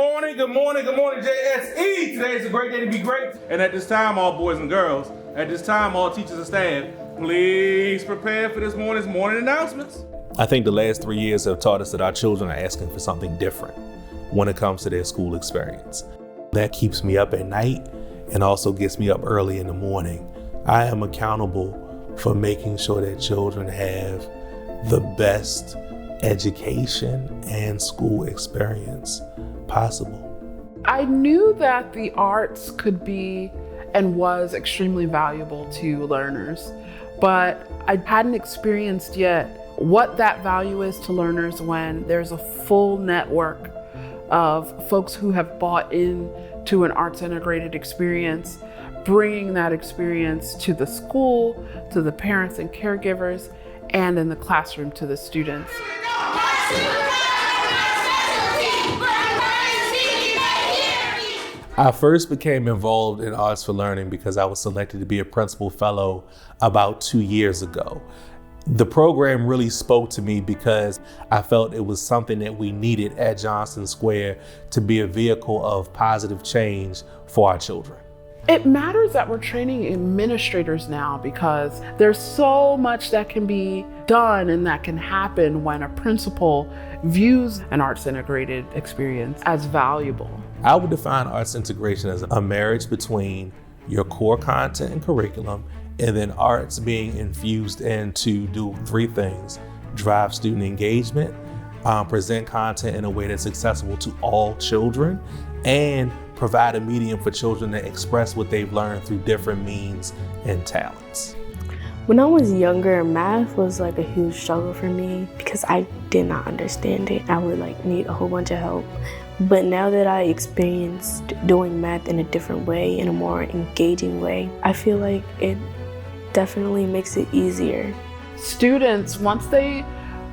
morning, JSE. Today is a great day to be great. And at this time, all boys and girls, at this time, all teachers and staff, please prepare for this morning's morning announcements. I think the last 3 years have taught us that our children are asking for something different when it comes to their school experience. That keeps me up at night and also gets me up early in the morning. I am accountable for making sure that children have the best education and school experience possible. I knew that the arts could be and was extremely valuable to learners, but I hadn't experienced yet what that value is to learners when there's a full network of folks who have bought into an arts integrated experience, bringing that experience to the school, to the parents and caregivers, and in the classroom to the students. I first became involved in Arts for Learning because I was selected to be a principal fellow about 2 years ago. The program really spoke to me because I felt it was something that we needed at Johnson Square to be a vehicle of positive change for our children. It matters that we're training administrators now because there's so much that can be done and that can happen when a principal views an arts integrated experience as valuable. I would define arts integration as a marriage between your core content and curriculum and then arts being infused in to do three things: drive student engagement, present content in a way that's accessible to all children, and provide a medium for children to express what they've learned through different means and talents. When I was younger, math was like a huge struggle for me because I did not understand it. I would need a whole bunch of help. But now that I experienced doing math in a different way, in a more engaging way, I feel like it definitely makes it easier. Students, once they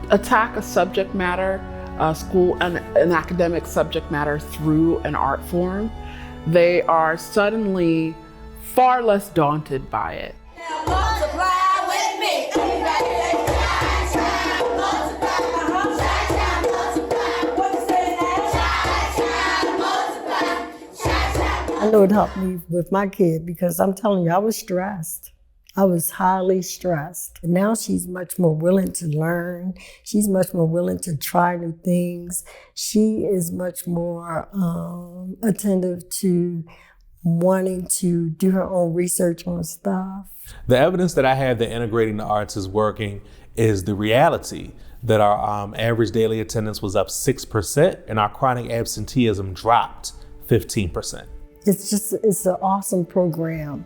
attack a subject matter, an academic subject matter through an art form, they are suddenly far less daunted by it. I know it helped me with my kid because I'm telling you, I was stressed. I was highly stressed. And now she's much more willing to learn. She's much more willing to try new things. She is much more attentive to wanting to do her own research on stuff. The evidence that I have that integrating the arts is working is the reality that our average daily attendance was up 6% and our chronic absenteeism dropped 15%. It's an awesome program.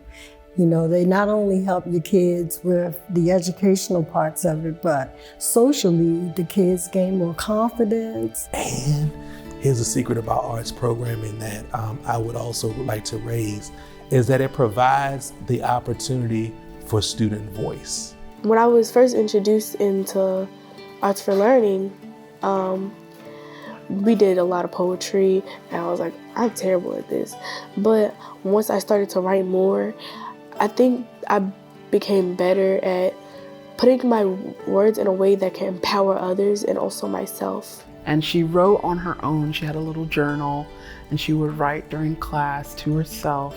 You know, they not only help your kids with the educational parts of it, but socially, the kids gain more confidence. And here's a secret about arts programming that I would also like to raise, is that it provides the opportunity for student voice. When I was first introduced into Arts for Learning, we did a lot of poetry, and I was like, I'm terrible at this. But once I started to write more, I think I became better at putting my words in a way that can empower others and also myself. And she wrote on her own. She had a little journal and she would write during class to herself.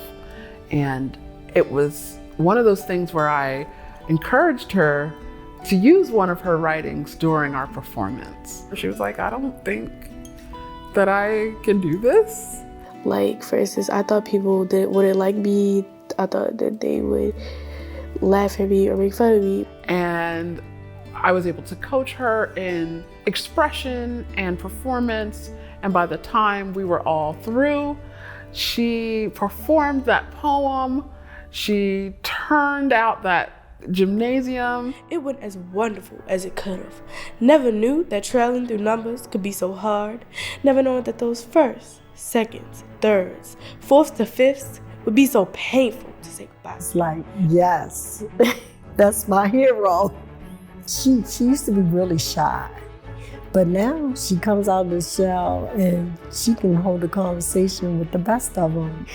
And it was one of those things where I encouraged her to use one of her writings during our performance. She was like, I don't think that I can do this. Like, for instance, I thought people wouldn't like me. I thought that they would laugh at me or make fun of me. And I was able to coach her in expression and performance. And by the time we were all through, she performed that poem. She turned out that gymnasium. It went as wonderful as it could have. Never knew that trailing through numbers could be so hard. Never knowing that those firsts, seconds, thirds, fourths to fifths would be so painful to say goodbye. It's like, yes, that's my hero. She used to be really shy, But now she comes out of the shell and she can hold a conversation with the best of them.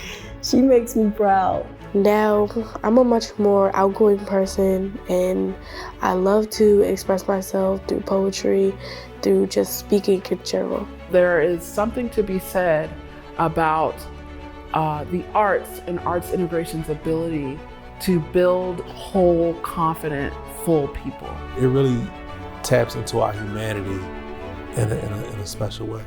She makes me proud. Now, I'm a much more outgoing person, and I love to express myself through poetry, through just speaking in general. There is something to be said about the arts and arts integration's ability to build whole, confident, full people. It really taps into our humanity in a special way.